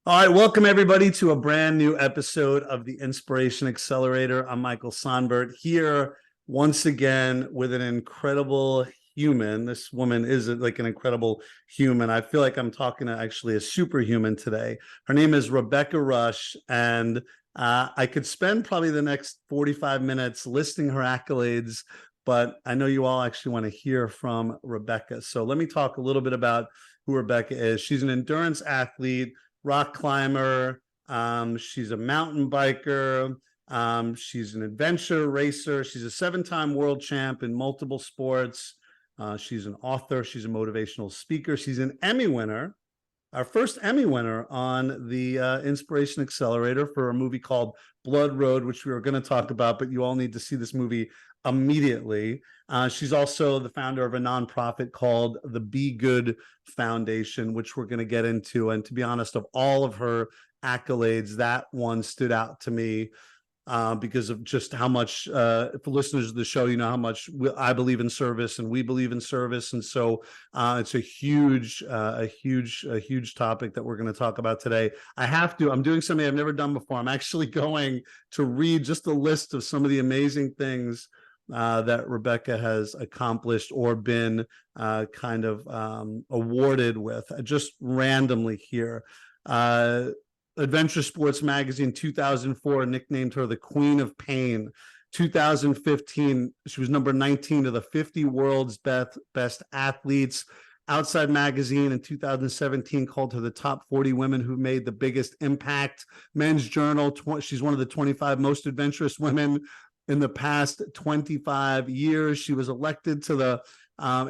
All right, welcome everybody to a brand new episode of the Inspiration Accelerator. I'm Michael Sonbert here once again with an incredible human. This woman is like an incredible human. I feel like I'm talking to actually a superhuman today. Her name is Rebecca Rusch, and I could spend probably the next 45 minutes listing her accolades, but I know you all actually want to hear from Rebecca. So let me talk a little bit about who Rebecca is. She's an endurance athlete, rock climber. She's a mountain biker. She's an adventure racer. She's a 7-time world champ in multiple sports. She's an author. She's a motivational speaker. She's an Emmy winner, our first Emmy winner on the Inspiration Accelerator for a movie called Blood Road, which we were going to talk about, but you all need to see this movie immediately. She's also the founder of a nonprofit called the Be Good Foundation, which we're going to get into. And to be honest, of all of her accolades, that one stood out to me because of just how much, for listeners of the show, you know how much I believe in service and we believe in service. And so it's a huge topic that we're going to talk about today. I'm doing something I've never done before. I'm actually going to read just a list of some of the amazing things that Rebecca has accomplished or been awarded with, just randomly here. Adventure Sports Magazine 2004 nicknamed her the Queen of Pain. 2015, she was number 19 of the 50 world's best athletes. Outside Magazine in 2017 called her the top 40 women who made the biggest impact. Men's Journal, she's one of the 25 most adventurous women in the past 25 years. She was elected to the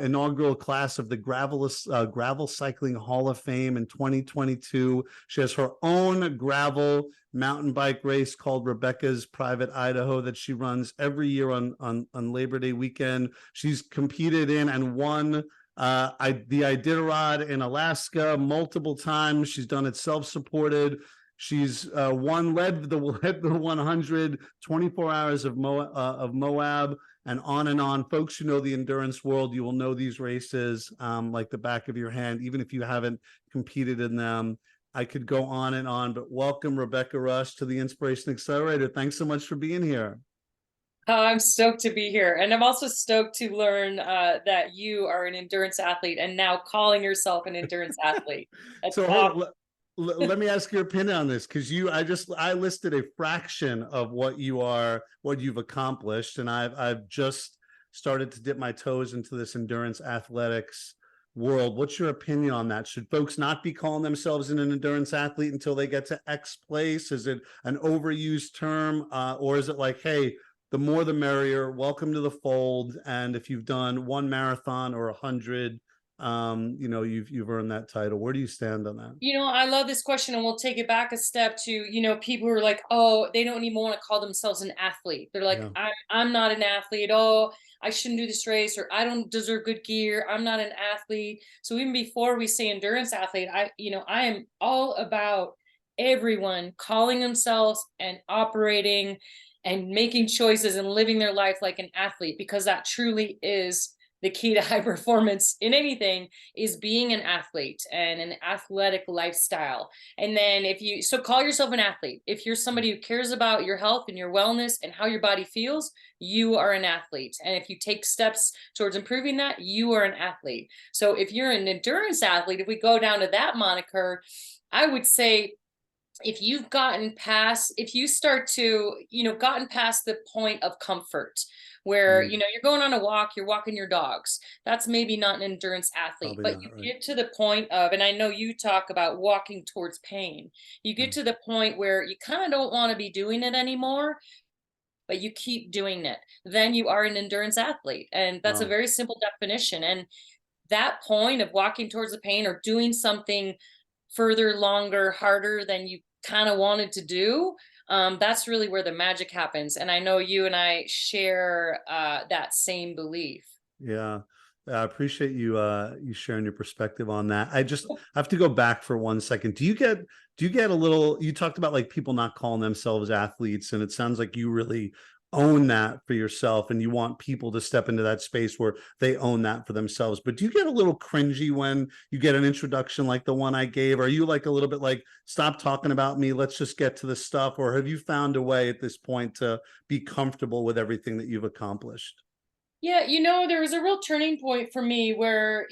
inaugural class of the Gravel Cycling Hall of Fame in 2022. She has her own gravel mountain bike race called Rebecca's Private Idaho that she runs every year on Labor Day weekend. She's competed in and won the Iditarod in Alaska multiple times. She's done it self-supported. She's led the 100, 24 hours of Moab, and on. Folks who know the endurance world, you will know these races like the back of your hand, even if you haven't competed in them. I could go on and on, but welcome, Rebecca Rusch, to the Inspiration Accelerator. Thanks so much for being here. Oh, I'm stoked to be here. And I'm also stoked to learn that you are an endurance athlete and now calling yourself an endurance athlete. That's So awesome. let me ask your opinion on this, because I listed a fraction of what you've accomplished, and I've just started to dip my toes into this endurance athletics world. What's your opinion on that? Should folks not be calling themselves an endurance athlete until they get to X place? Is it an overused term, or is it like, hey, the more the merrier, welcome to the fold, and if you've done one marathon or 100, you've earned that title? Where do you stand on that? I love this question, and we'll take it back a step to, people who are like, oh, they don't even want to call themselves an athlete. They're like, Yeah. I'm not an athlete. Oh, I shouldn't do this race, or I don't deserve good gear. I'm not an athlete. So even before we say endurance athlete, I am all about everyone calling themselves and operating and making choices and living their life like an athlete, because that truly is the key to high performance in anything, is being an athlete and an athletic lifestyle. And then call yourself an athlete. If you're somebody who cares about your health and your wellness and how your body feels, you are an athlete. And if you take steps towards improving that, you are an athlete. So if you're an endurance athlete, if we go down to that moniker, I would say, if you start to, gotten past the point of comfort where, you're going on a walk, you're walking your dogs, that's maybe not an endurance athlete. But you get to the point of, and I know you talk about walking towards pain, you get to the point where you kind of don't want to be doing it anymore, but you keep doing it, then you are an endurance athlete. And that's a very simple definition. And that point of walking towards the pain or doing something further, longer, harder than you kind of wanted to do, that's really where the magic happens. And I know you and I share that same belief. Yeah. I appreciate you sharing your perspective on that. I have to go back for 1 second. Do you get a little, you talked about like people not calling themselves athletes, and it sounds like you really own that for yourself, and you want people to step into that space where they own that for themselves. But do you get a little cringy when you get an introduction like the one I gave? Are you like a little bit like, stop talking about me, let's just get to the stuff? Or have you found a way at this point to be comfortable with everything that you've accomplished? Yeah, there was a real turning point for me where,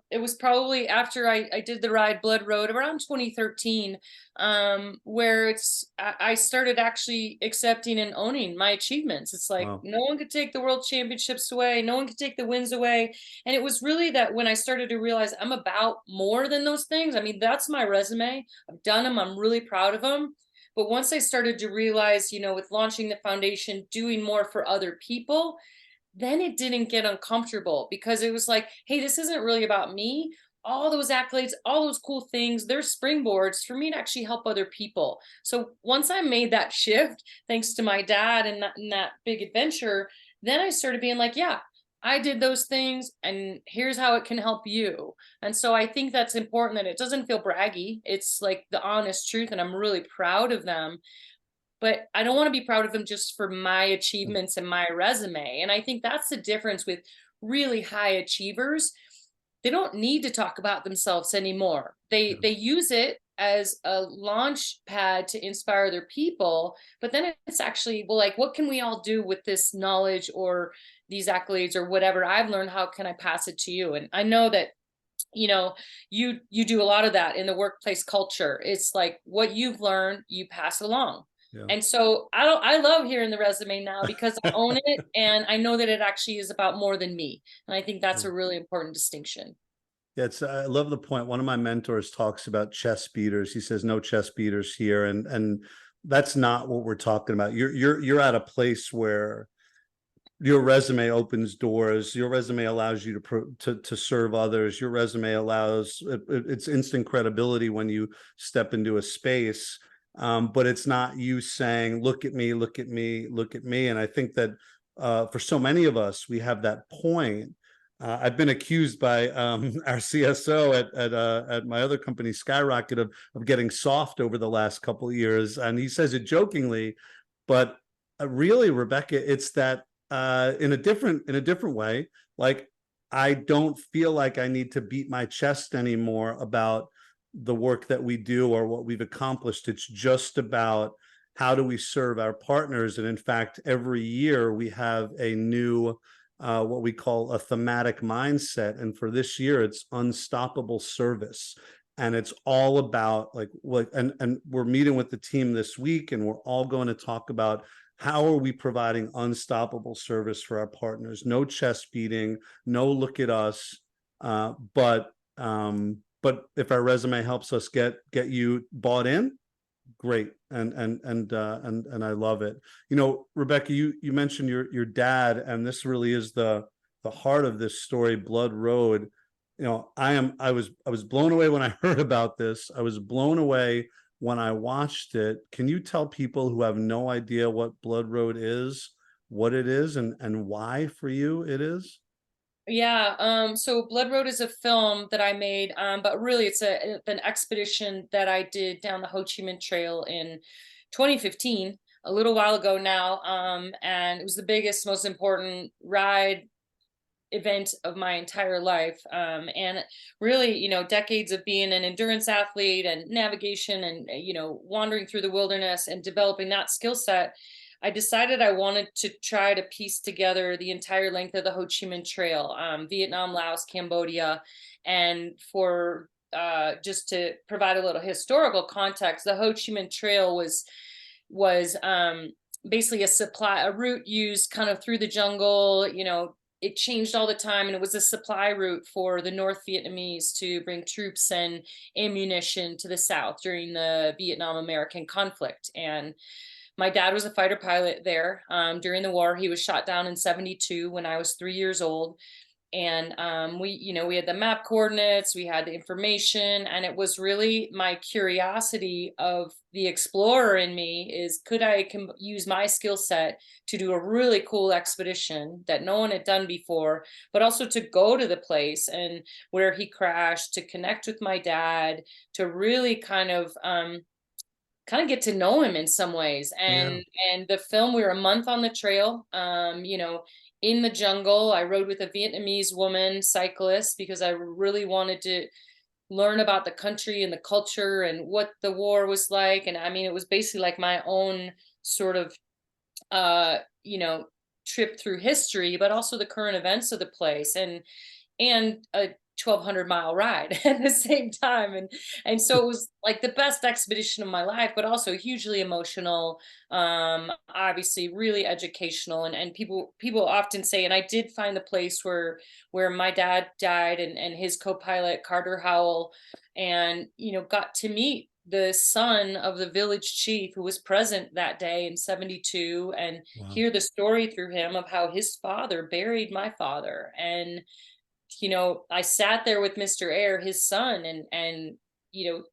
it was probably after I did the ride Blood Road around 2013, where I started actually accepting and owning my achievements. It's like Wow. no one could take the world championships away, no one could take the wins away. And it was really that when I started to realize I'm about more than those things. I mean, that's my resume. I've done them, I'm really proud of them. But once I started to realize, with launching the foundation, doing more for other people, then it didn't get uncomfortable because it was like, hey, this isn't really about me. All those accolades, all those cool things, they're springboards for me to actually help other people. So once I made that shift, thanks to my dad and that big adventure, then I started being like, yeah, I did those things and here's how it can help you. And so I think that's important that it doesn't feel braggy. It's like the honest truth. And I'm really proud of them, but I don't want to be proud of them just for my achievements and my resume. And I think that's the difference with really high achievers. They don't need to talk about themselves anymore. Yeah. They use it as a launch pad to inspire their people, but then it's actually, well, like, what can we all do with this knowledge or these accolades or whatever I've learned? How can I pass it to you? And I know that you do a lot of that in the workplace culture. It's like what you've learned, you pass it along. Yeah. And so I love hearing the resume now because I own it and I know that it actually is about more than me. And I think that's Yeah. a really important distinction. Yeah, I love the point. One of my mentors talks about chess beaters. He says no chess beaters here, and that's not what we're talking about. You're at a place where your resume opens doors. Your resume allows you to serve others. Your resume allows it's instant credibility when you step into a space. But it's not you saying, "Look at me, look at me, look at me." And I think that for so many of us, we have that point. I've been accused by our CSO at my other company, Skyrocket, of getting soft over the last couple of years, and he says it jokingly, but really, Rebecca, it's that in a different way. Like, I don't feel like I need to beat my chest anymore about the work that we do or what we've accomplished. It's just about how do we serve our partners. And in fact, every year we have a new what we call a thematic mindset. And for this year, it's unstoppable service. And it's all about like what, and we're meeting with the team this week, and we're all going to talk about how are we providing unstoppable service for our partners. No chest beating, no look at us, but if our resume helps us get you bought in, great. And I love it. Rebecca, you mentioned your dad, and this really is the heart of this story, Blood Road. I was blown away when I heard about this. I was blown away when I watched it. Can you tell people who have no idea what Blood Road is, what it is, and why for you it is? Yeah, so Blood Road is a film that I made, but really it's an expedition that I did down the Ho Chi Minh Trail in 2015, a little while ago now. And it was the biggest, most important ride event of my entire life. And really, decades of being an endurance athlete and navigation and, wandering through the wilderness and developing that skill set, I decided I wanted to try to piece together the entire length of the Ho Chi Minh Trail, Vietnam, Laos, Cambodia. And for just to provide a little historical context, the Ho Chi Minh Trail was basically a route used kind of through the jungle. It changed all the time, and it was a supply route for the North Vietnamese to bring troops and ammunition to the South during the Vietnam American conflict. And my dad was a fighter pilot there during the war. He was shot down in 72 when I was 3 years old. And we had the map coordinates, we had the information, and it was really my curiosity of the explorer in me is, could I use my skill set to do a really cool expedition that no one had done before, but also to go to the place and where he crashed, to connect with my dad, to really kind of kind of get to know him in some ways. Yeah. And the film, we were a month on the trail, in the jungle. I rode with a Vietnamese woman cyclist because I really wanted to learn about the country and the culture and what the war was like. And I mean, it was basically like my own sort of uh, you know, trip through history, but also the current events of the place, and a 1,200-mile ride at the same time. And so it was like the best expedition of my life, but also hugely emotional, obviously really educational. And people often say, and I did find the place where my dad died, and his co-pilot Carter Howell, and got to meet the son of the village chief who was present that day in 72, and Wow. hear the story through him of how his father buried my father. And I sat there with Mr. Air, his son, and you know,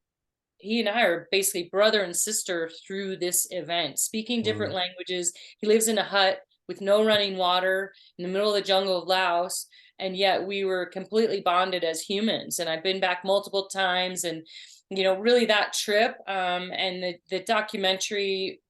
he and I are basically brother and sister through this event, speaking different Wow. languages. He lives in a hut with no running water in the middle of the jungle of Laos, and yet we were completely bonded as humans. And I've been back multiple times, and really that trip, and the documentary,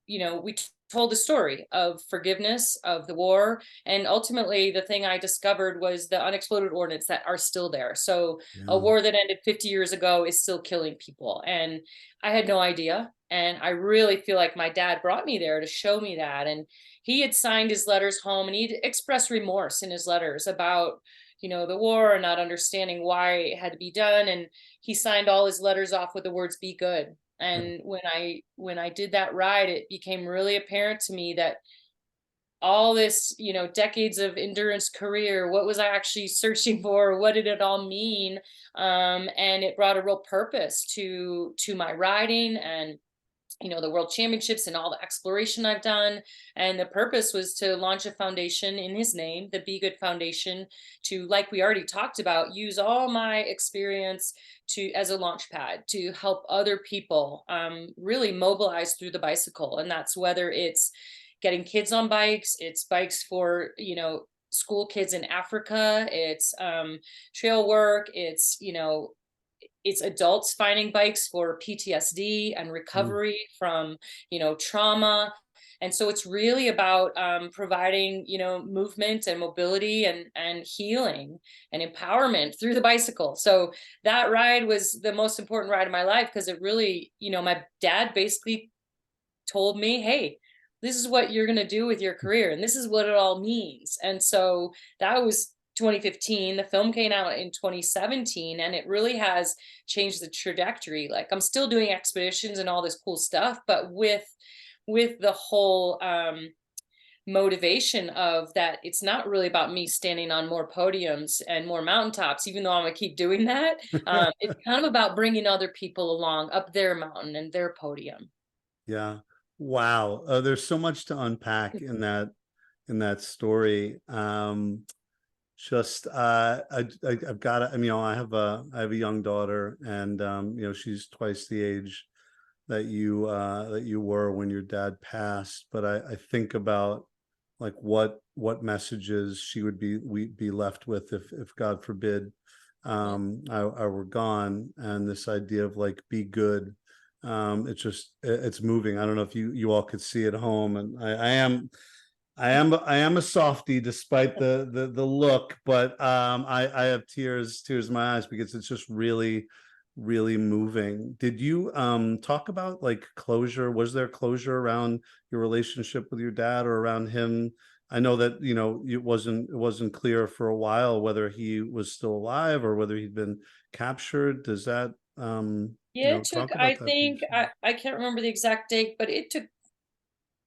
we told the story of forgiveness, of the war, and ultimately the thing I discovered was the unexploded ordnance that are still there. So a Yeah. war that ended 50 years ago is still killing people, and I had no idea. And I really feel like my dad brought me there to show me that. And he had signed his letters home, and he'd expressed remorse in his letters about the war and not understanding why it had to be done. And he signed all his letters off with the words "be good." Yeah. And when I did that ride, it became really apparent to me that all this, decades of endurance career, what was I actually searching for? What did it all mean? And it brought a real purpose to my riding, and the world championships and all the exploration I've done. And the purpose was to launch a foundation in his name, the Be Good Foundation, to, like we already talked about, use all my experience to as a launch pad to help other people, really mobilize through the bicycle. And that's whether it's getting kids on bikes, it's bikes for, school kids in Africa, it's trail work, it's adults finding bikes for PTSD and Mm. recovery from, trauma. And so it's really about, providing, movement and mobility and healing and empowerment through the bicycle. So that ride was the most important ride of my life, because it really, my dad basically told me, hey, this is what you're going to do with your career, and this is what it all means. And so that was 2015. The film came out in 2017, and it really has changed the trajectory. Like, I'm still doing expeditions and all this cool stuff, but with the whole motivation of that, it's not really about me standing on more podiums and more mountaintops, even though I'm gonna keep doing that. It's kind of about bringing other people along up their mountain and their podium. Yeah. Wow. There's so much to unpack in that story. Just I've got I have a young daughter, and she's twice the age that you were when your dad passed. But I think about like what messages she would be left with if God forbid Yeah. I were gone. And this idea of like be good, it's moving. I don't know if you all could see at home, and I am a softie despite the look, but I have tears in my eyes because it's just really really moving. Did you talk about like closure? Was there closure around your relationship with your dad or around him? I know that it wasn't clear for a while whether he was still alive or whether he'd been captured. Does that Yeah, it took, talk I about that think, briefly? I can't remember the exact date, but it took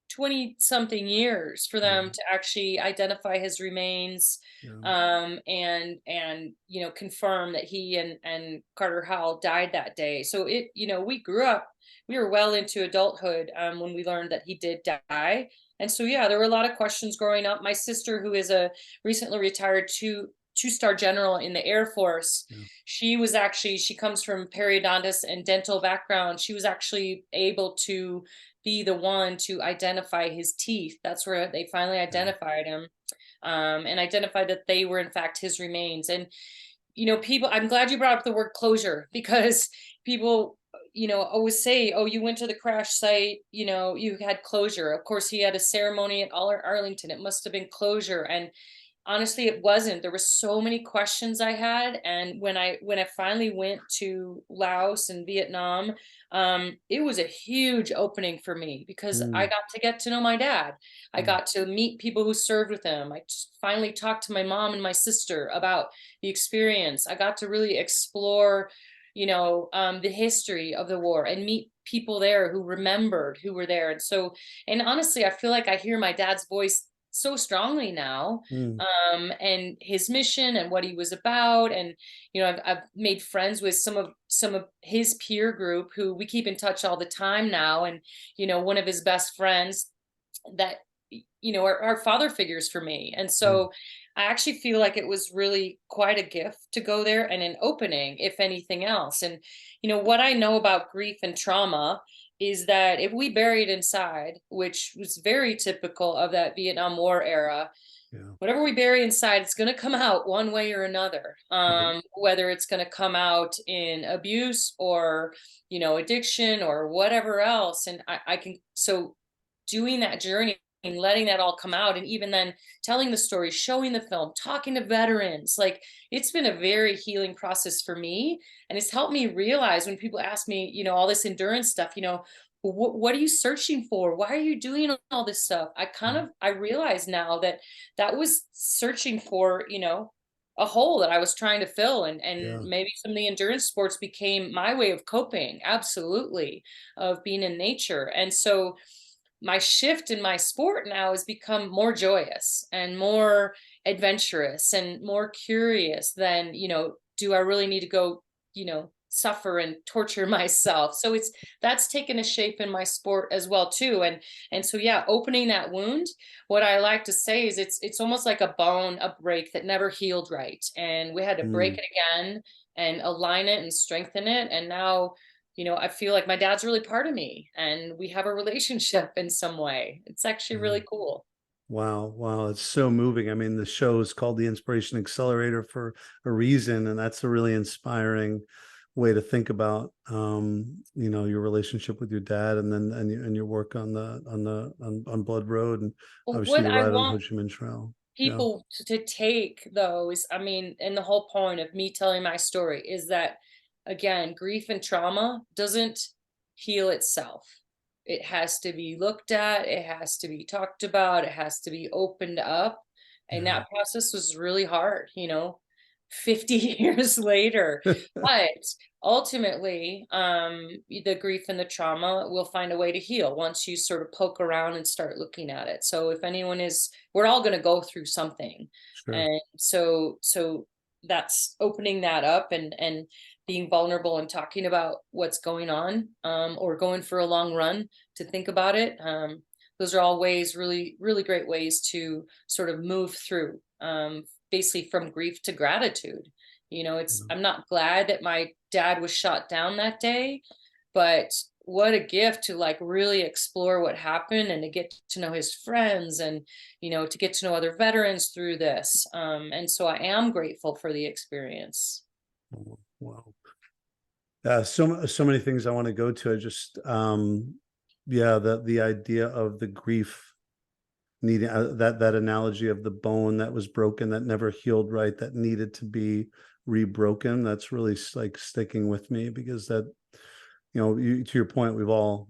20 something years for Yeah, them to actually identify his remains, yeah, and confirm that he and Carter Howell died that day. So we grew up, we were well into adulthood, when we learned that he did die. And so yeah, there were a lot of questions growing up. My sister, who is a recently retired two-star general in the Air Force, yeah. she comes from periodontist and dental background. She was actually able to be the one to identify his teeth. That's where they finally Yeah. identified him, and identified that they were in fact his remains. And people, I'm glad you brought up the word closure, because people, always say, oh, you went to the crash site, you had closure. Of course, he had a ceremony at Arlington. It must have been closure. And honestly, it wasn't. There were so many questions I had. And when I finally went to Laos and Vietnam, it was a huge opening for me because I Mm, got to get to know my dad. I mm, got to meet people who served with him. I finally talked to my mom and my sister about the experience. I got to really explore, the history of the war and meet people there who remembered, who were there. And honestly, I feel like I hear my dad's voice so strongly now, mm, and his mission and what he was about. And I've made friends with some of his peer group who we keep in touch all the time now. And one of his best friends that are father figures for me. And mm, so I actually feel like it was really quite a gift to go there, and an opening, if anything else. And what I know about grief and trauma is that if we bury it inside, which was very typical of that Vietnam War era, yeah. whatever we bury inside, it's going to come out one way or another. Right. Whether it's going to come out in abuse or addiction or whatever else. And I can so doing that journey and letting that all come out, and even then telling the story, showing the film, talking to veterans, like, it's been a very healing process for me. And it's helped me realize when people ask me, all this endurance stuff, what are you searching for? Why are you doing all this stuff? I realize now that that was searching for, a hole that I was trying to fill. And Yeah. maybe some of the endurance sports became my way of coping, absolutely, of being in nature. And so my shift in my sport now has become more joyous and more adventurous and more curious than, do I really need to go, suffer and torture myself? So that's taken a shape in my sport as well too. And so, yeah, opening that wound, what I like to say is it's almost like a break that never healed right. And we had to break Mm, it again and align it and strengthen it. And now, I feel like my dad's really part of me and we have a relationship in some way. It's actually yeah. really cool. Wow, wow, it's so moving. I mean, the show is called the Inspiration Accelerator for a reason, and that's a really inspiring way to think about your relationship with your dad, and then and your work on on Blood Road, and But obviously what your I ride on Ho want Chi Minh Trail. Yeah. people to take, though, is, I mean, and the whole point of me telling my story is that, again, grief and trauma doesn't heal itself. It has to be looked at, it has to be talked about, it has to be opened up. And Yeah. that process was really hard, 50 years later. But ultimately, the grief and the trauma will find a way to heal once you sort of poke around and start looking at it. So if anyone is, we're all going to go through something. Sure. And so that's opening that up and being vulnerable and talking about what's going on, or going for a long run to think about it. Those are all ways, really, really great ways to sort of move through, basically from grief to gratitude. Yeah. I'm not glad that my dad was shot down that day, but what a gift to, like, really explore what happened and to get to know his friends and, to get to know other veterans through this. And so I am grateful for the experience. Oh, wow. So many things I want to go to. I just yeah, the idea of the grief needing that analogy of the bone that was broken, that never healed right, that needed to be rebroken, that's really like sticking with me, because that, to your point, we've all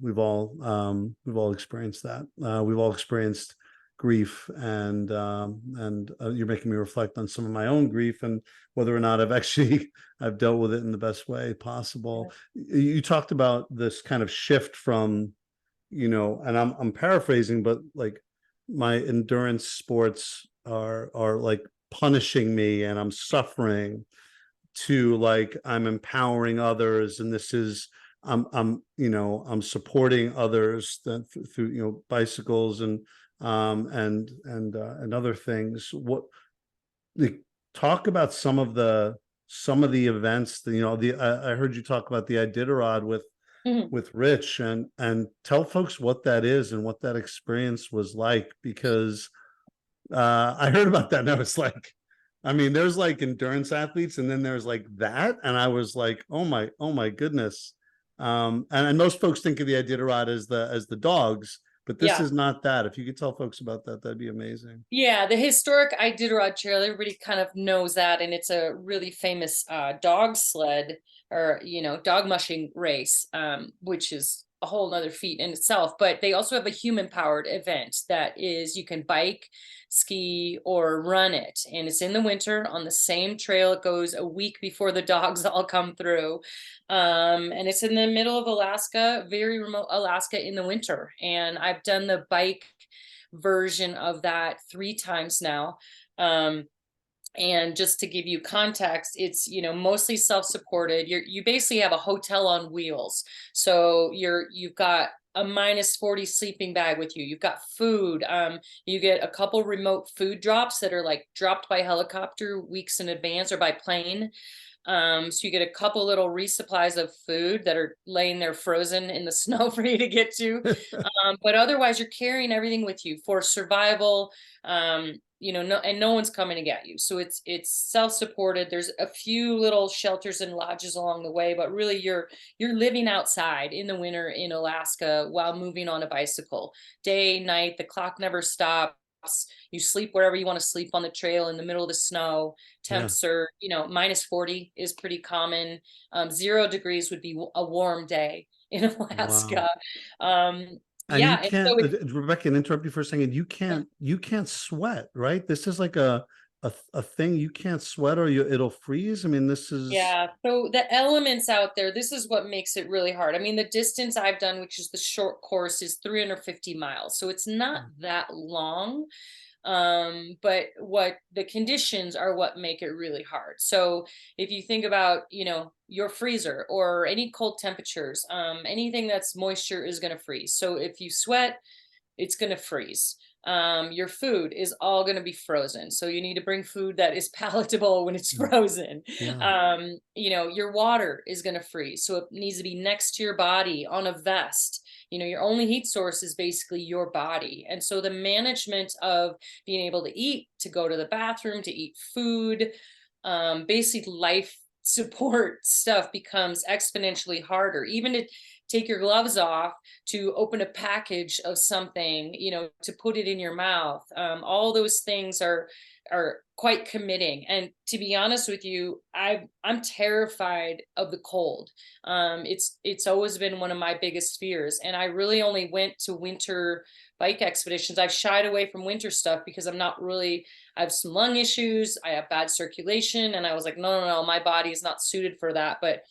experienced that. We've all experienced grief, and you're making me reflect on some of my own grief and whether or not I've actually I've dealt with it in the best way possible. You talked about this kind of shift from, and I'm paraphrasing, but like, my endurance sports are like punishing me and I'm suffering, to like, I'm empowering others, and this is, I'm supporting others that through, bicycles and other things. What, like, talk about some of the events that, I heard you talk about the Iditarod Mhm. with Rich, and tell folks what that is and what that experience was like, because I heard about that and I was like, I mean, there's like endurance athletes and then there's like that, and I was like, oh my goodness, And most folks think of the Iditarod as the dogs, but this Yeah. is not that. If you could tell folks about that, that'd be amazing. Yeah, the historic Iditarod Trail, everybody kind of knows that, and it's a really famous dog sled or dog mushing race, which is a whole nother feat in itself. But they also have a human powered event that is you can bike, ski, or run it, and it's in the winter on the same trail. It goes a week before the dogs all come through, and it's in the middle of Alaska, very remote Alaska in the winter. And I've done the bike version of that 3 times now. And just to give you context, it's mostly self-supported. You basically have a hotel on wheels. So you've got a -40 sleeping bag with you. You've got food. You get a couple remote food drops that are like dropped by helicopter weeks in advance or by plane. So you get a couple little resupplies of food that are laying there frozen in the snow for you to get to. But otherwise you're carrying everything with you for survival. No one's coming to get you. So it's self-supported. There's a few little shelters and lodges along the way, but really you're living outside in the winter in Alaska while moving on a bicycle. Day, night, the clock never stops. You sleep wherever you want to sleep on the trail in the middle of the snow. Yeah. Temps are, -40 is pretty common. 0 degrees would be a warm day in Wow. Alaska. And you Yeah, and can't, so it's Rebecca, and interrupt you for a second. You can't sweat, right? This is like a thing you can't sweat or it'll freeze. I mean, this is yeah. So the elements out there, this is what makes it really hard. I mean, the distance I've done, which is the short course, is 350 miles. So it's not that long. But what the conditions are what make it really hard. So if you think about your freezer or any cold temperatures, anything that's moisture is going to freeze. So if you sweat, it's going to freeze. Your food is all going to be frozen, so you need to bring food that is palatable when it's frozen. yeah. Your water is going to freeze, so it needs to be next to your body on a vest. Your only heat source is basically your body. And so the management of being able to eat, to go to the bathroom, to eat food, basic life support stuff becomes exponentially harder. Even to take your gloves off, to open a package of something, to put it in your mouth. All those things are quite committing. And to be honest with you, I'm terrified of the cold. It's always been one of my biggest fears. And I really only went to winter bike expeditions. I've shied away from winter stuff because I have some lung issues. I have bad circulation. And I was like, no, no, no, my body is not suited for that. But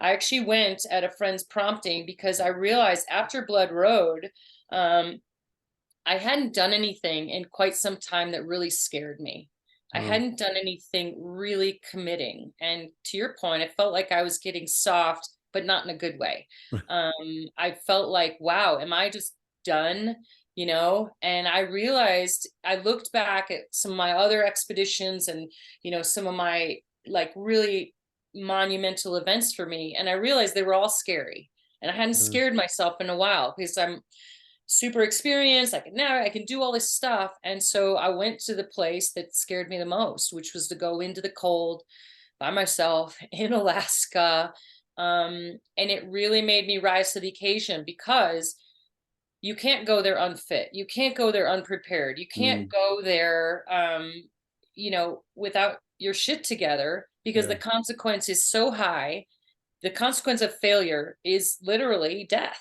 I actually went at a friend's prompting because I realized after Blood Road, I hadn't done anything in quite some time that really scared me. I Oh, hadn't done anything really committing. And to your point, I felt like I was getting soft, but not in a good way. I felt like, wow, am I just done? And I realized I looked back at some of my other expeditions and, some of my like really monumental events for me. And I realized they were all scary. And I hadn't yeah. scared myself in a while because I'm super experienced. I can do all this stuff. And so I went to the place that scared me the most, which was to go into the cold by myself in Alaska. And it really made me rise to the occasion because you can't go there unfit. You can't go there unprepared. You can't Mm, go there, without your shit together because the yeah. consequence is so high. The consequence of failure is literally death.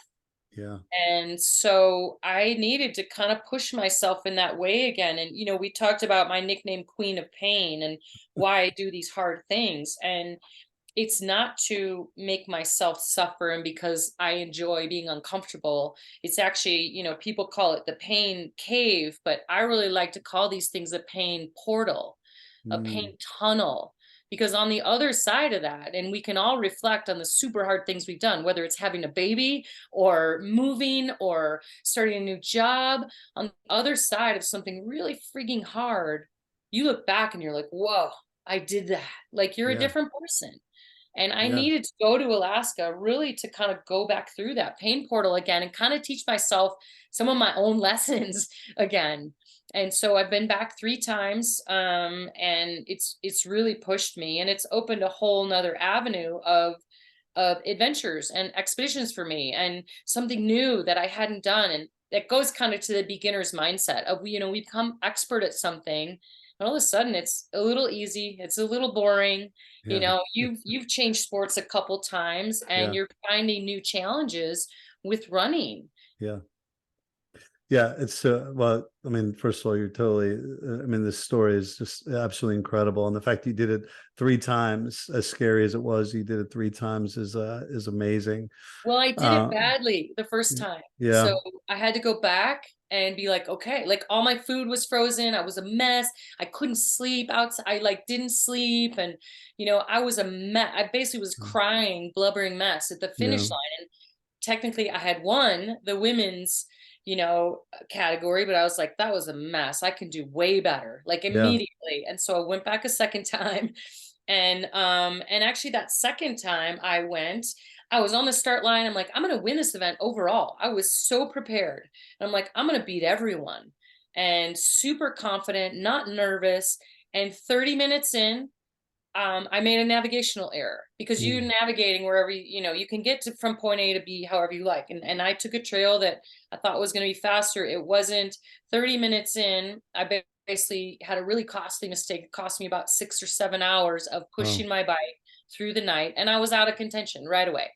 Yeah. And so I needed to kind of push myself in that way again. And, we talked about my nickname, Queen of Pain, and why I do these hard things. And it's not to make myself suffer and because I enjoy being uncomfortable. It's actually, people call it the pain cave, but I really like to call these things a pain portal, a Mm, pain tunnel. Because on the other side of that, and we can all reflect on the super hard things we've done, whether it's having a baby or moving or starting a new job, on the other side of something really freaking hard, you look back and you're like, whoa, I did that. Like you're a yeah. different person. And I Yeah. needed to go to Alaska really to kind of go back through that pain portal again and kind of teach myself some of my own lessons again. And so I've been back 3 times, and it's really pushed me, and it's opened a whole nother avenue of of adventures and expeditions for me, and something new that I hadn't done. And that goes kind of to the beginner's mindset of, we become expert at something, and all of a sudden it's a little easy, it's a little boring. Yeah. You've changed sports a couple times, and Yeah. you're finding new challenges with running. Yeah. Yeah, it's well, I mean, first of all, you're totally, I mean, this story is just absolutely incredible. And the fact you did it 3 times, as scary as it was, you did it 3 times is amazing. Well, I did it Uh, badly the first time. yeah. So I had to go back and be like, okay, like all my food was frozen. I was a mess. I couldn't sleep outside. I like didn't sleep. And, I was a mess. I basically was crying, blubbering mess at the Yeah. finish line. And technically I had won the women's, category, but I was like, that was a mess. I can do way better, like Yeah. immediately. And so I went back a second time. And actually that second time I was on the start line. I'm like, I'm going to win this event overall. I was so prepared. And I'm like, I'm going to beat everyone, and super confident, not nervous. And 30 minutes in, I made a navigational error, because you're Mm. navigating wherever you can get to from point A to B however you like. And I took a trail that I thought was going to be faster. It wasn't. 30 minutes in, I basically had a really costly mistake. It cost me about 6 or 7 hours of Oh, pushing my bike through the night, and I was out of contention right away.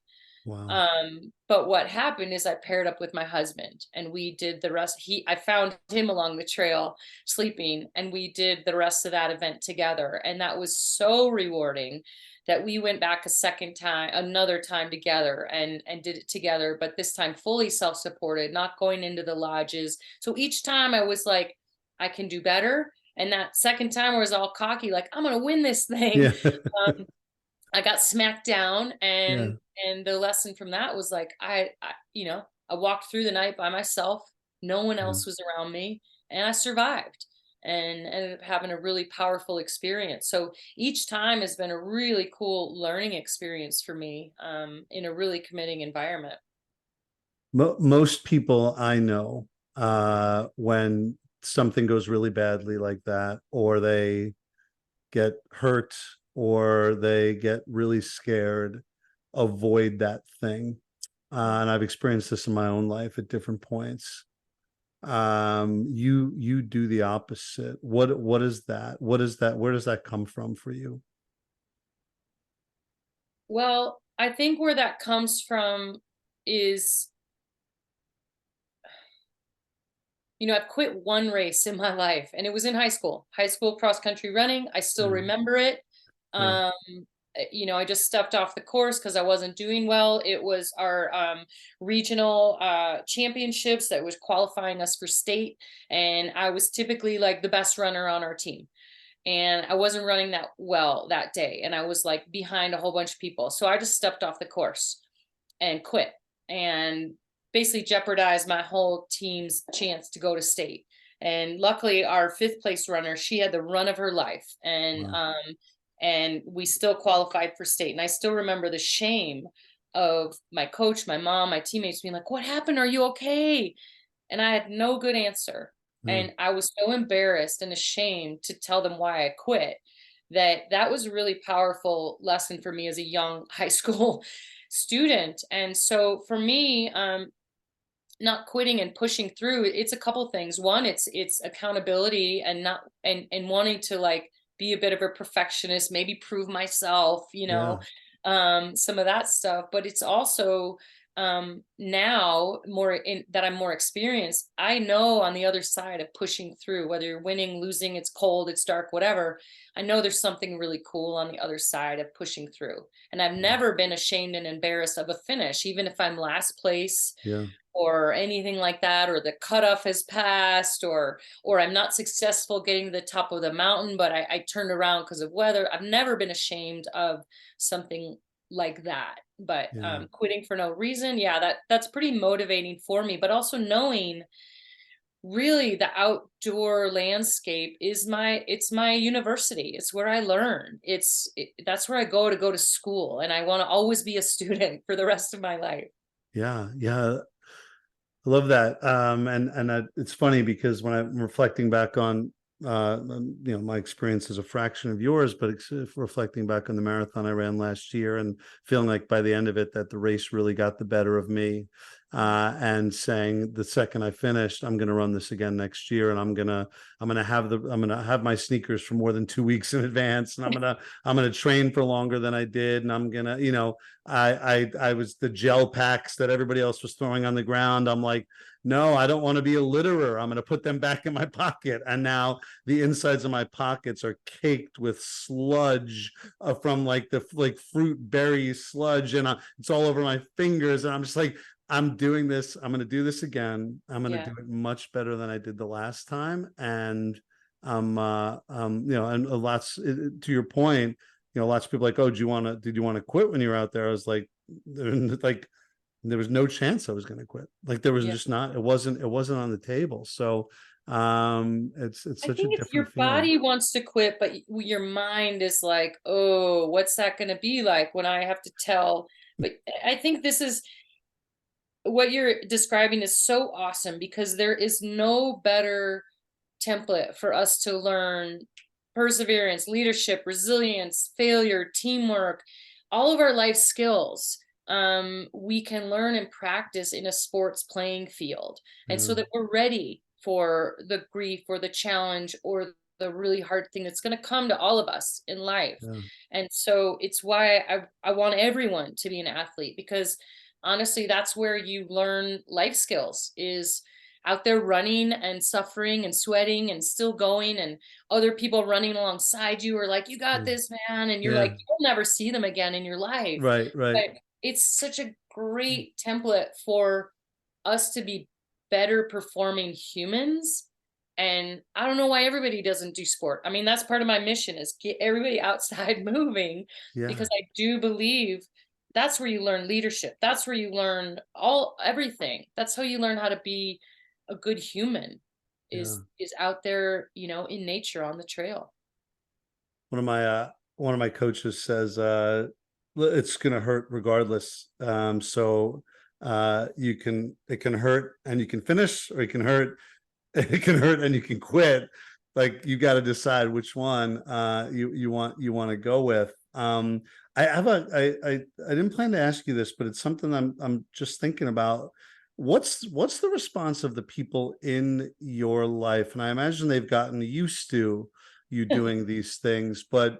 wow. But what happened is I paired up with my husband, and we did the rest. I found him along the trail sleeping, and we did the rest of that event together. And that was so rewarding that we went back a second time, another time together, and did it together, but this time fully self-supported, not going into the lodges. So each time I was like, I can do better. And that second time I was all cocky, like, I'm going to win this thing. Yeah. Um, I got smacked down, Yeah. and the lesson from that was like, I walked through the night by myself. No one Yeah. else was around me, and I survived and ended up having a really powerful experience. So each time has been a really cool learning experience for me, in a really committing environment. Most people I know, when something goes really badly like that, or they get hurt, or they get really scared, avoid that thing. And I've experienced this in my own life at different points. You do the opposite. What is that? What is that? Where does that come from for you? Well, I think where that comes from is, I've quit one race in my life, and it was in high school cross country running. I still Yeah. remember it. Yeah. Um, I just stepped off the course because I wasn't doing well. It was our regional championships that was qualifying us for state. And I was typically like the best runner on our team. And I wasn't running that well that day. And I was like behind a whole bunch of people. So I just stepped off the course and quit, and basically jeopardized my whole team's chance to go to state. And luckily our fifth place runner, she had the run of her life, Wow. and we still qualified for state. And I still remember the shame of my coach, my mom, my teammates being like, what happened, are you okay? And I had no good answer. Yeah. And I was so embarrassed and ashamed to tell them why I quit, that was a really powerful lesson for me as a young high school student. And so for me, not quitting and pushing through, it's a couple things. One, it's accountability, and not and wanting to like be a bit of a perfectionist, maybe prove myself, Yeah. some of that stuff. But it's also, now more in that I'm more experienced, I know on the other side of pushing through, whether you're winning, losing, it's cold, it's dark, whatever, I know there's something really cool on the other side of pushing through. And I've never been ashamed and embarrassed of a finish, even if I'm last place Yeah. or anything like that, or the cutoff has passed, or I'm not successful getting to the top of the mountain, but I turned around because of weather. I've never been ashamed of something like that. But Yeah. quitting for no reason, yeah, that's pretty motivating for me. But also knowing really the outdoor landscape is my university. It's where I learn. That's where I go to school, and I want to always be a student for the rest of my life. Yeah. Yeah. I love that. It's funny because when I'm reflecting back on my experience is a fraction of yours, but reflecting back on the marathon I ran last year and feeling like by the end of it that the race really got the better of me, and saying the second I finished, I'm going to run this again next year, and I'm going to have my sneakers for more than 2 weeks in advance, and I'm going to train for longer than I did, and I'm going to, I was the gel packs that everybody else was throwing on the ground. I'm like, no, I don't want to be a litterer. I'm going to put them back in my pocket. And now the insides of my pockets are caked with sludge, from like fruit berry sludge, and it's all over my fingers. And I'm just like, I'm doing this. I'm going to do this again. I'm going to do it much better than I did the last time. And and lots, to your point, lots of people like, oh, did you want to quit when you were out there? I was like, there was no chance I was going to quit. Like there was just not, it wasn't on the table. So it's I such a think if your different feeling. body wants to quit, but your mind is like, oh, what's that going to be like when I have to tell? But I think this is what you're describing is so awesome, because there is no better template for us to learn perseverance, leadership, resilience, failure, teamwork, all of our life skills. We can learn and practice in a sports playing field, and so that we're ready for the grief or the challenge or the really hard thing that's going to come to all of us in life. Yeah. And so it's why I want everyone to be an athlete, because honestly, that's where you learn life skills, is out there running and suffering and sweating and still going, and other people running alongside you are like, you got this, man. And you're like, you'll never see them again in your life. Right. But it's such a great template for us to be better performing humans. And I don't know why everybody doesn't do sport. I mean, that's part of my mission, is get everybody outside moving, because I do believe that's where you learn leadership. That's where you learn everything. That's how you learn how to be a good human, is out there, in nature on the trail. One of my coaches says, it's going to hurt regardless. So it can hurt and you can finish, or it can hurt and you can quit. Like you got to decide which one you want to go with. I didn't plan to ask you this, but it's something I'm just thinking about. What's the response of the people in your life? And I imagine they've gotten used to you doing these things, but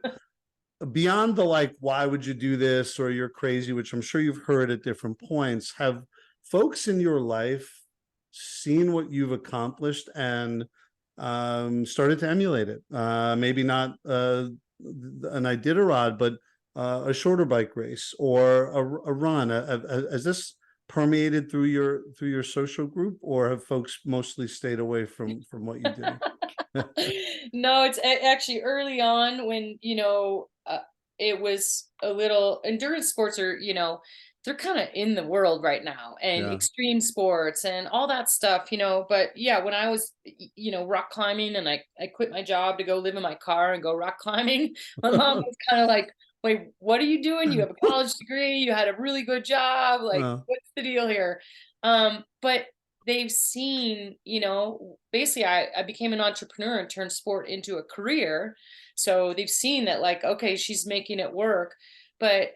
beyond the like, why would you do this, or you're crazy, which I'm sure you've heard at different points, have folks in your life seen what you've accomplished and started to emulate it? Maybe not an Iditarod, but a shorter bike race or a run. Has this permeated through your social group, or have folks mostly stayed away from what you do? No, it's actually early on when, it was a little, endurance sports are, they're kind of in the world right now, and extreme sports and all that stuff, but yeah, when I was, rock climbing, and I quit my job to go live in my car and go rock climbing, my mom was kind of like, wait, what are you doing? You have a college degree, you had a really good job. Like, what's the deal here? But they've seen, basically I became an entrepreneur and turned sport into a career. So they've seen that, like, okay, she's making it work. But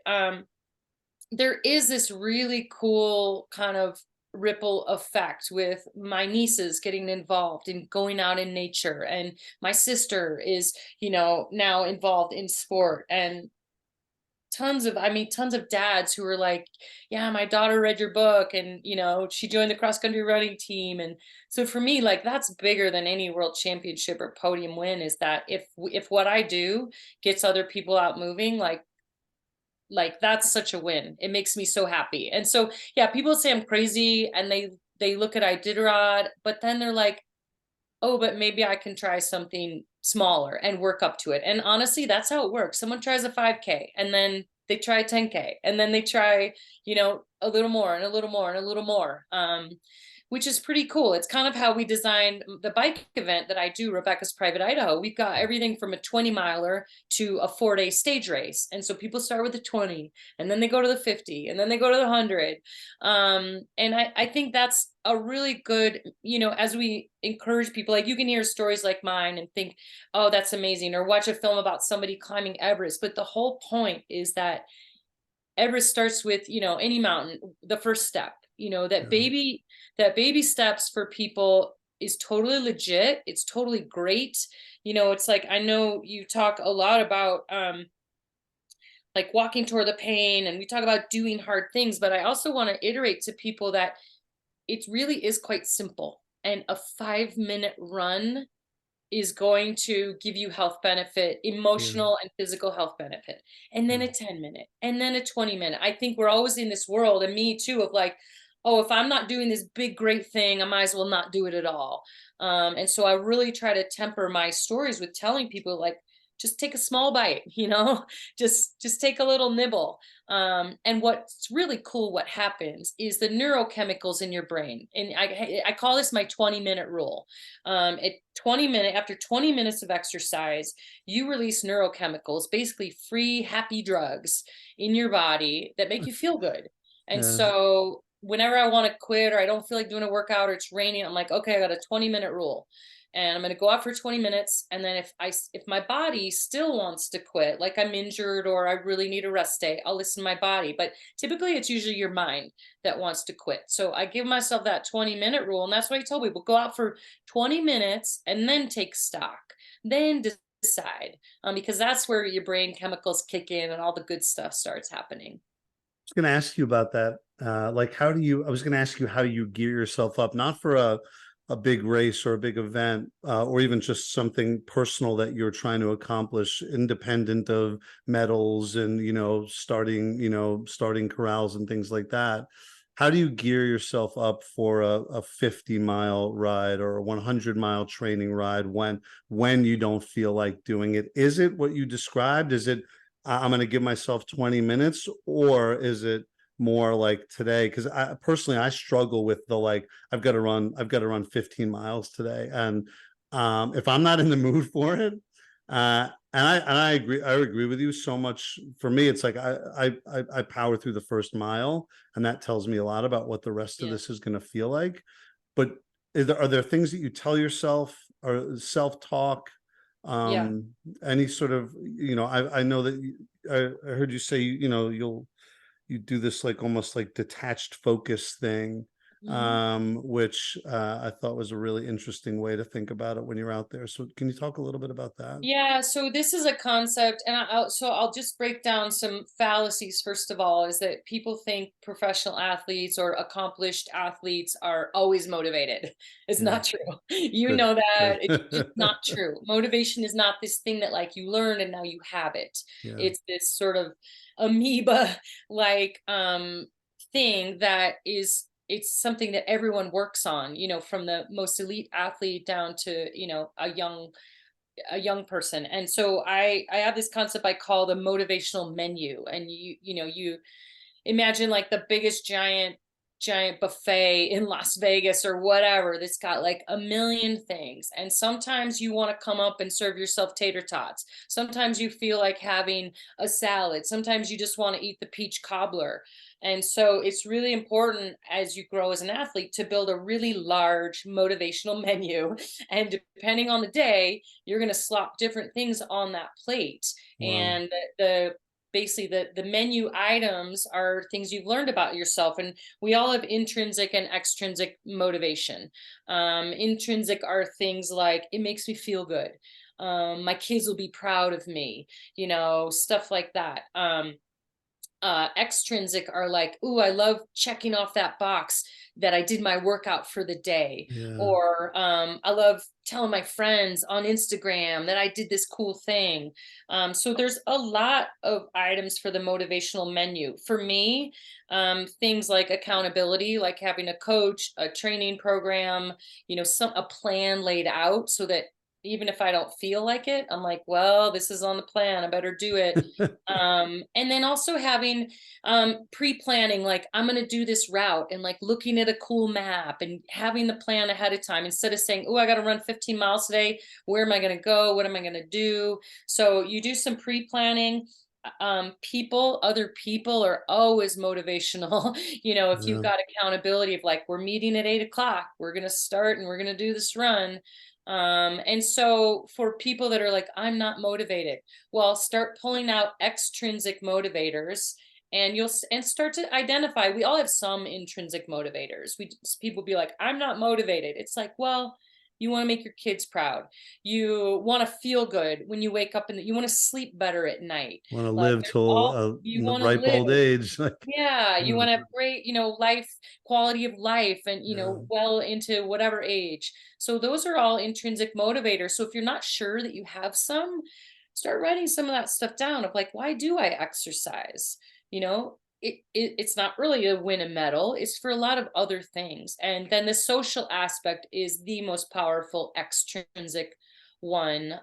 there is this really cool kind of ripple effect with my nieces getting involved in going out in nature. And my sister is, now involved in sport, and tons of dads who are like, yeah, my daughter read your book, and she joined the cross country running team. And so for me, like, that's bigger than any world championship or podium win, is that if what I do gets other people out moving, like that's such a win. It makes me so happy. And so yeah, people say I'm crazy, and they look at Iditarod, but then they're like, oh, but maybe I can try something smaller and work up to it. And honestly, that's how it works. Someone tries a 5K, and then they try 10K, and then they try, a little more and a little more and a little more. which is pretty cool. It's kind of how we designed the bike event that I do, Rebecca's Private Idaho. We've got everything from a 20 miler to a 4-day stage race. And so people start with the 20 and then they go to the 50 and then they go to the 100. And I think that's a really good, as we encourage people, like you can hear stories like mine and think, oh, that's amazing, or watch a film about somebody climbing Everest. But the whole point is that Everest starts with, any mountain, the first step, that baby steps for people is totally legit. It's totally great. It's like, I know you talk a lot about, like walking toward the pain, and we talk about doing hard things, but I also want to iterate to people that it really is quite simple. And a 5-minute run is going to give you health benefit, Yeah, emotional and physical health benefit. And then yeah, a 10-minute, and then a 20-minute. I think we're always in this world, and me too, of like, oh, if I'm not doing this big, great thing, I might as well not do it at all. And so I really try to temper my stories with telling people, like, just take a small bite, just take a little nibble. And what's really cool, what happens is the neurochemicals in your brain. And I call this my 20-minute rule. After 20 minutes of exercise, you release neurochemicals, basically free, happy drugs in your body that make you feel good. And yeah. so whenever I want to quit, or I don't feel like doing a workout, or it's raining, I'm like, okay, I got a 20-minute rule. And I'm going to go out for 20 minutes. And then if my body still wants to quit, like I'm injured or I really need a rest day, I'll listen to my body. But typically it's usually your mind that wants to quit. So I give myself that 20-minute rule. And that's why I tell people, go out for 20 minutes and then take stock, then decide, because that's where your brain chemicals kick in and all the good stuff starts happening. I was going to ask you about that. Like, I was going to ask you how you gear yourself up, not for a big race or a big event, or even just something personal that you're trying to accomplish, independent of medals and, starting corrals and things like that. How do you gear yourself up for a 50-mile ride or a 100-mile training ride when you don't feel like doing it? Is it what you described? Is it I'm going to give myself 20 minutes, or is it more like today? Because I personally, I struggle with the, like, I've got to run 15 miles today. And if I'm not in the mood for it, and I agree with you so much. For me, it's like I power through the first mile, and that tells me a lot about what the rest of Yeah. this is going to feel like. But are there things that you tell yourself, or self-talk, Yeah. any sort of, I know that I heard you say, you do this like almost like detached focus thing, Mhm. which I thought was a really interesting way to think about it when you're out there. So can you talk a little bit about that? Yeah, so this is a concept, and I'll just break down some fallacies. First of all, is that people think professional athletes or accomplished athletes are always motivated. It's Yeah, not true. You good, know that good. it's just not true. Motivation is not this thing that like you learn and now you have it. Yeah, It's this sort of amoeba like thing that is, it's something that everyone works on, from the most elite athlete down to, a young person. And so I have this concept I call the motivational menu. And you imagine like the biggest giant buffet in Las Vegas or whatever that's got like a million things. And sometimes you want to come up and serve yourself tater tots. Sometimes you feel like having a salad. Sometimes you just want to eat the peach cobbler. And so it's really important as you grow as an athlete to build a really large motivational menu. And depending on the day, you're going to slop different things on that plate. wow. And the basically the menu items are things you've learned about yourself. And we all have intrinsic and extrinsic motivation. Intrinsic are things like, it makes me feel good, my kids will be proud of me, stuff like that. Extrinsic are like, ooh, I love checking off that box that I did my workout for the day. Yeah, Or I love telling my friends on Instagram that I did this cool thing. So there's a lot of items for the motivational menu. For me, things like accountability, like having a coach, a training program, a plan laid out so that even if I don't feel like it, I'm like, well, this is on the plan. I better do it. And then also having pre-planning, like I'm gonna do this route and like looking at a cool map and having the plan ahead of time instead of saying, oh, I gotta run 15 miles today. Where am I gonna go? What am I gonna do? So you do some pre-planning. Other people are always motivational. If you've Yeah. got accountability of like, we're meeting at 8 o'clock, we're gonna start and we're gonna do this run. And so for people that are like, I'm not motivated, well, start pulling out extrinsic motivators, and and start to identify. We all have some intrinsic motivators. People be like, I'm not motivated. It's like, well, you want to make your kids proud. You want to feel good when you wake up, and you want to sleep better at night. Want to Like live there's till all you want to ripe live. old age. Like, Yeah, you want to have great, life, quality of life, and, yeah. well into whatever age. So those are all intrinsic motivators. So if you're not sure that you have some, start writing some of that stuff down of like, why do I exercise? It's not really to win a medal, it's for a lot of other things. And then the social aspect is the most powerful extrinsic one.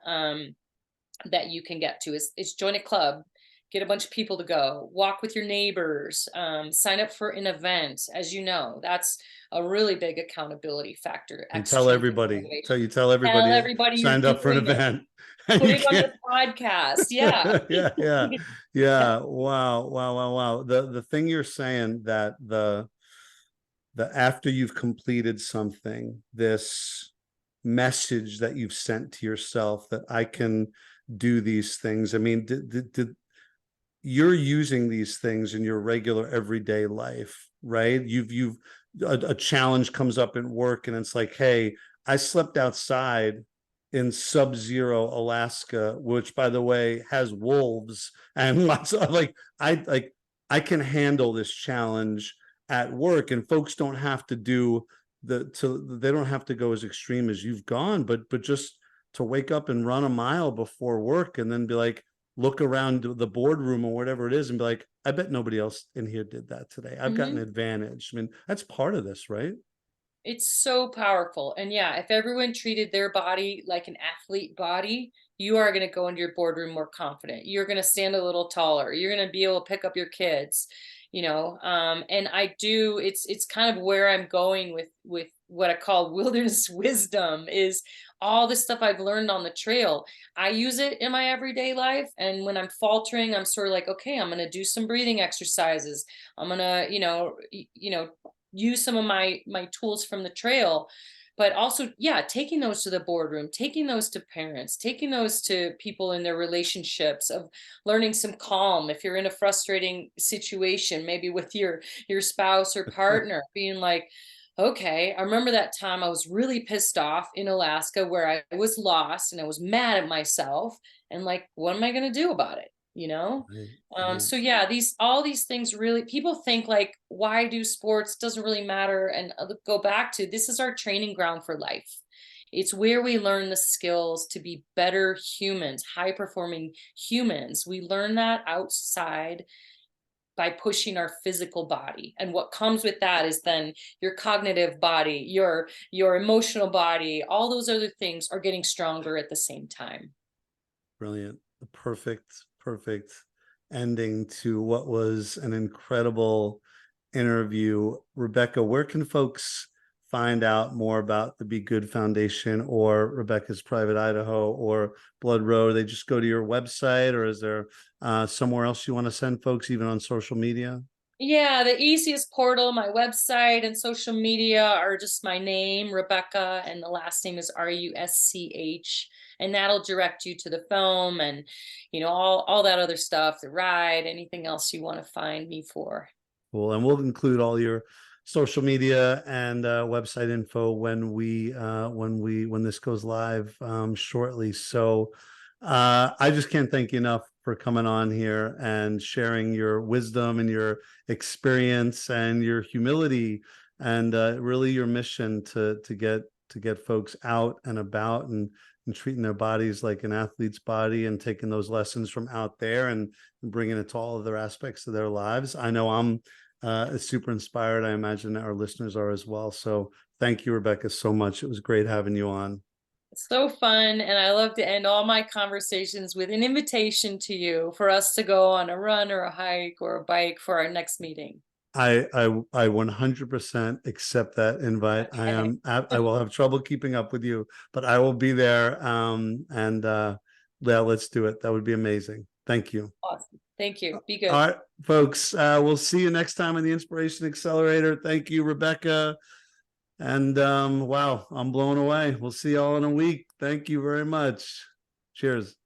That you can get to is join a club, get a bunch of people to go, walk with your neighbors, sign up for an event. As you know, that's a really big accountability factor, And tell extrinsic everybody, motivation. you tell Tell everybody everybody you're signed up for an doing it. event. And Put you it on can't. your podcast. Yeah. Yeah, yeah, yeah. Wow, wow, wow, wow. The thing you're saying, that the after you've completed something, this message that you've sent to yourself that I can do these things. I mean, did you're using these things in your regular everyday life, right? You've a challenge comes up at work and it's like, hey, I slept outside in sub-zero Alaska, which by the way has wolves and lots of I can handle this challenge at work, and folks don't have to do they don't have to go as extreme as you've gone, but just to wake up and run a mile before work and then be like, look around the boardroom or whatever it is and be like, I bet nobody else in here did that today. I've got an Hmm. advantage. I mean, that's part of this, right? It's so powerful. And yeah, if everyone treated their body like an athlete body, you are going to go into your boardroom more confident. You're going to stand a little taller. You're going to be able to pick up your kids, and it's kind of where I'm going with what I call wilderness wisdom is all the stuff I've learned on the trail. I use it in my everyday life. And when I'm faltering, I'm sort of like, okay, I'm going to do some breathing exercises. I'm going to, use some of my tools from the trail, but also, yeah, taking those to the boardroom, taking those to parents, taking those to people in their relationships, of learning some calm if you're in a frustrating situation, maybe with your spouse or partner, being like, okay, I remember that time I was really pissed off in Alaska where I was lost and I was mad at myself, and like, what am I going to do about it? Right, right. So yeah, all these things, really, people think like, why do sports? Doesn't really matter. And go back to, this is our training ground for life. It's where we learn the skills to be better humans, high performing humans. We learn that outside by pushing our physical body, and what comes with that is then your cognitive body, your emotional body, all those other things are getting stronger at the same time. Brilliant. The perfect ending to what was an incredible interview. Rebecca, where can folks find out more about the Be Good Foundation or Rebecca's Private Idaho or Blood Road? They just go to your website, or is there somewhere else you want to send folks, even on social media? Yeah, the easiest portal, my website and social media are just my name, Rebecca, and the last name is Rusch, and that'll direct you to the film and all that other stuff, the ride, anything else you want to find me for. Cool. And we'll include all your social media and website info when this goes live shortly. So I just can't thank you enough for coming on here and sharing your wisdom and your experience and your humility, and really your mission to get folks out and about and treating their bodies like an athlete's body, and taking those lessons from out there and bringing it to all other aspects of their lives. I know I'm super inspired. I imagine our listeners are as well. So thank you, Rebecca, so much. It was great having you on. It's so fun, and I love to end all my conversations with an invitation to you for us to go on a run or a hike or a bike for our next meeting. I 100% accept that invite. Okay. I will have trouble keeping up with you, but I will be there. And yeah, let's do it. That would be amazing. Thank you. Awesome. Thank you. Be All good. right, folks. We'll see you next time on the Inspiration Accelerator. Thank you, Rebecca. And wow, I'm blown away. We'll see y'all in a week. Thank you very much. Cheers.